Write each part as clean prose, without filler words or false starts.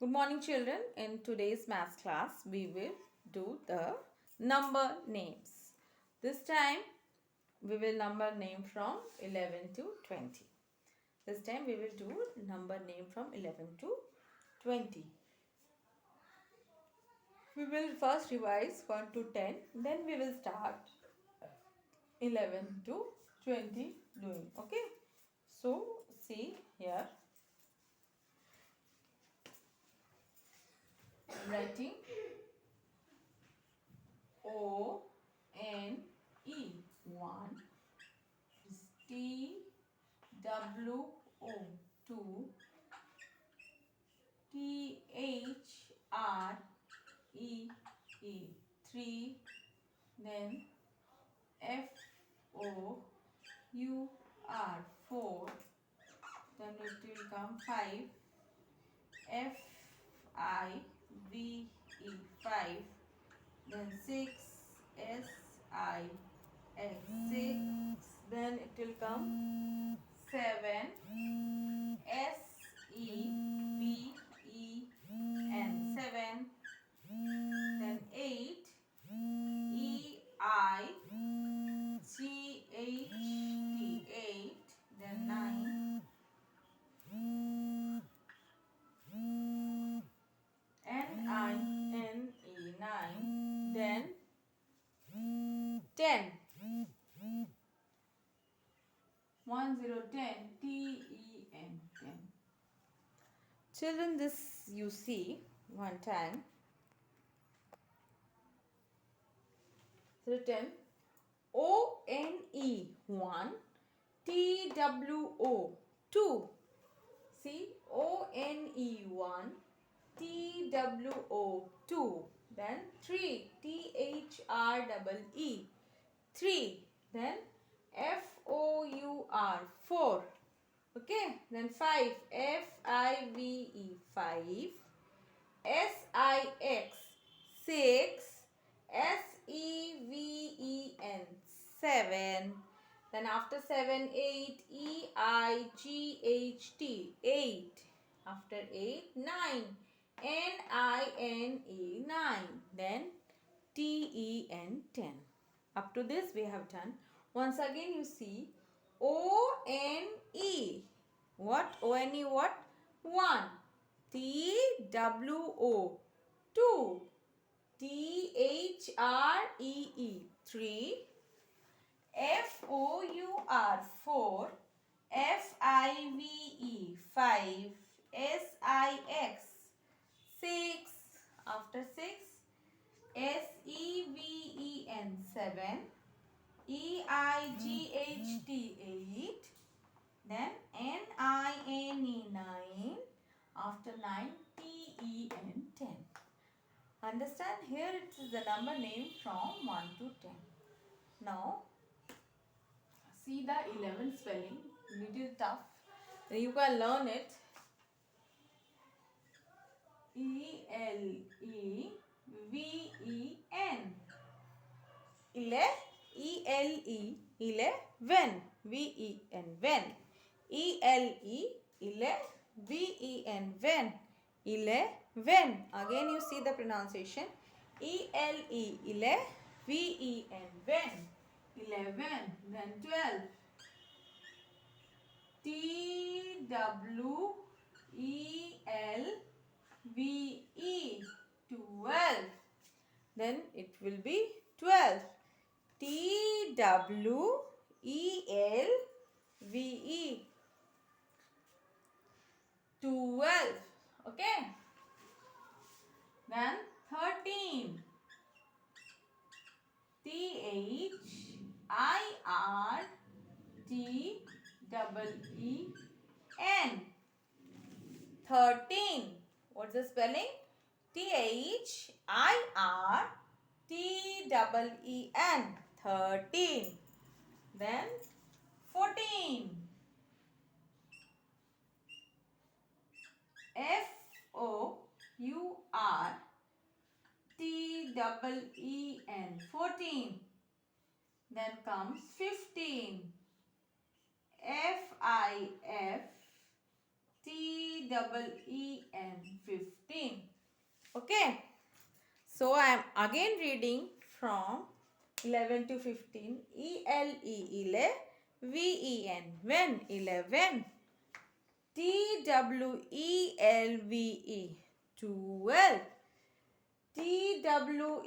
Good morning, children. In today's math class, we will do the number names. This time, we will number name from 11 to 20. This time, we will do number name from 11 to 20. We will first revise 1 to 10. Then we will start 11 to 20 doing. Okay. So, see here. I'm writing O-N-E 1, T-W-O 2, T-H-R-E-E 3, then F-O-U-R 4, then it will come 5, F-I-V-E 5, then 6, S-I-X 6, then it will come 7, S-E-V-E-N 7, then 8, E-I-G-H-T 8, then 9, N-I-N-E 9, then 10. 1010 T-E-N 10. Children, this you see one time. Written O-N-E 1, T-W-O 2. See, O-N-E 1, T-W-O 2. Then 3, T-H-R-E-E 3. Then F-O-U-R 4. Okay, then 5, F-I-V-E 5, S-I-X 6, S-E-V-E-N 7, then after 7, 8, E-I-G-H-T 8, after 8, 9, N-I-N-E 9, then T-E-N 10. Up to this we have done. Once again you see O-N-E. What? O-N-E what? 1. T-W-O 2. T-H-R-E-E 3. F-O-U-R 4. F-I-V-E 5. S-I-X 6. After 6, S-E-V-E-N 7. E-I-G-H-T 8. Then N-I-N-E 9. After 9, T-E-N 10. Understand? Here it is the number name from 1 to 10. Now, see the 11 spelling. Little tough. You can learn it. E-L-E-V-E-N. E-L-E-When. V-E-N. When. E-L-E-V-E-N. When. 11. Again you see the pronunciation. E-L-E-V-E-N. When. 11. Then 12. T-W-E-L-V-E. 12. Then it will be 12. T-W-E-L-V-E. 12. Okay. Then 13. T-H-I-R-T-E-E-N. 13. What's the spelling? T-H-I-R-T-E-E-N. 13. Then 14. F-O-U-R-T-E-E-N. 14. Then comes 15. F-I-F-T-E-E-N. 15. Okay. So I am again reading from 11 to 15. ELE, VEN, when, 11. TWELVE, 12. TWELVE,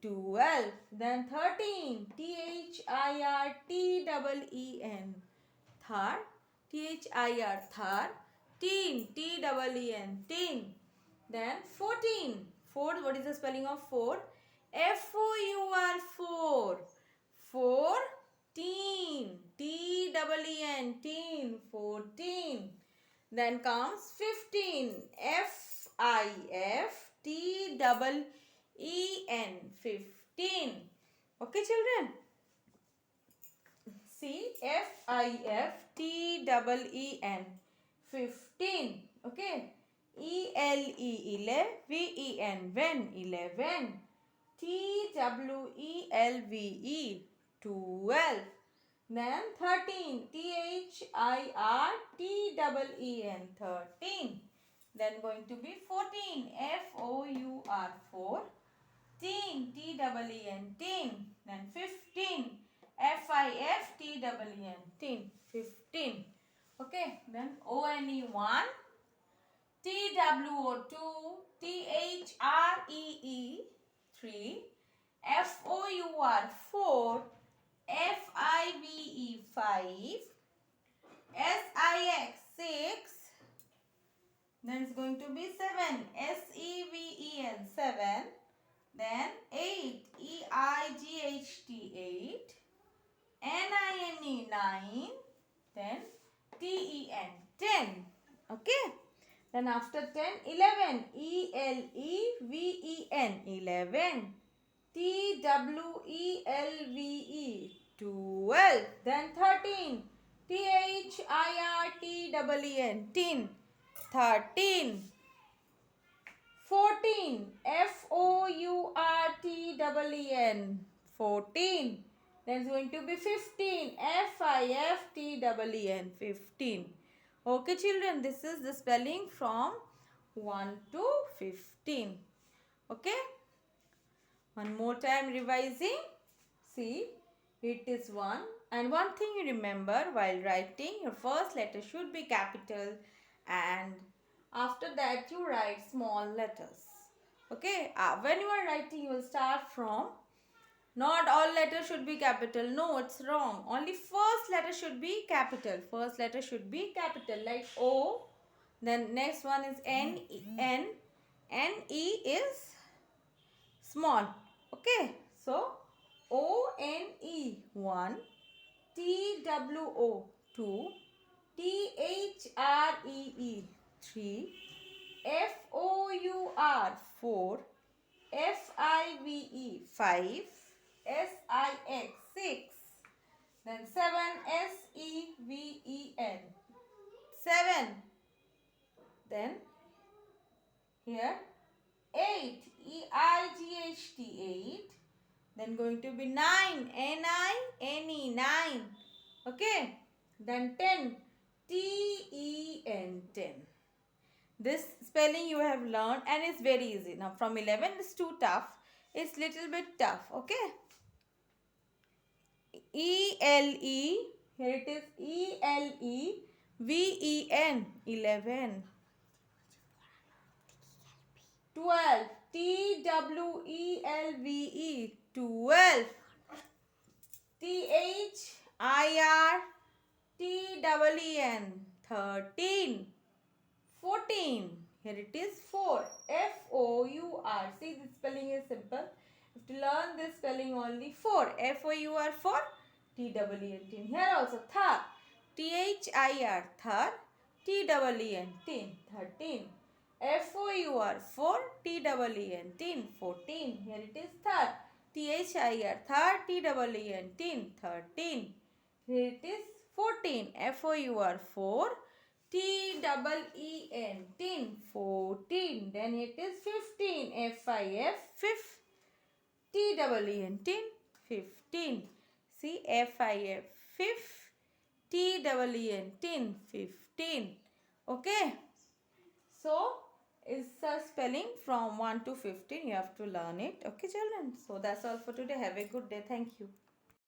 12. Then 13. THIRTEEN, thar. THIR, thar. Teen, TEEN, teen. Then 14. 4, what is the spelling of 4? FOUR, 4. 14. TEEN, teen, 14. Then comes 15. FIFTEEN, 15. Okay, children? See, FIFTEEN, 15. Okay. ELE, VEN, when, 11. TWELVE, 12. Then 13. THIRTEEN, 13. Then going to be 14. FOUR, 4. Teen, TEEN, teen. Then 15. FIFTEEN, teen, 15. Okay. Then ONE, 1. TWO, 2. THREE, 3. FOUR, 4. FIVE, 5. SIX, 6. Then it's going to be 7. SEVEN, 7. Then 8. EIGHT, 8. NINE, 9. Then TEN, 10. Okay. Then after 10, 11. ELEVEN, 11. TWELVE, 12. Then 13. THIRTEEN, teen, 13. 14. FOURTEEN, 14. Then it's going to be 15. FIFTEEN, 15. Okay, children, this is the spelling from 1 to 15. Okay. One more time revising. See, it is 1. And one thing you remember while writing, your first letter should be capital, and after that you write small letters. Okay. When you are writing, you will start from, not all letters should be capital. No, it's wrong. Only first letter should be capital. First letter should be capital, like O. Then next one is N. E is small. Okay. So, ONE, 1. TWO, 2. THREE, 3. FOUR, 4. FIVE, 5. SIX, 6. Then 7. SEVEN, 7. Then here 8. EIGHT, 8. Then going to be 9. NINE, 9. Okay. Then 10. TEN, 10. This spelling you have learned and it's very easy. Now from 11 it's too tough. It's little bit tough. Okay. ELE. Here it is. ELEVEN, 11. 12. TWELVE, 12. THIRTEEN, 13. 14. Here it is 4. FOUR. See, this spelling is simple. You have to learn this spelling only. 4. FOUR, 4. TEEN. Here also thar. THIR, thar. TEEN, teen, 13. FOUR, 4. TEEN, 14. Here it is thar. THIR, thar. TEEN, teen, 13. Here it is 14. FOUR, 4. TEEN, teen, 14. Then it is 15. FIF, fifth. TEEN, teen, 15. See, FIF, fifth. TEEN, teen, 15. Okay. So, is the spelling from 1 to 15. You have to learn it. Okay, children. So that's all for today. Have a good day. Thank you.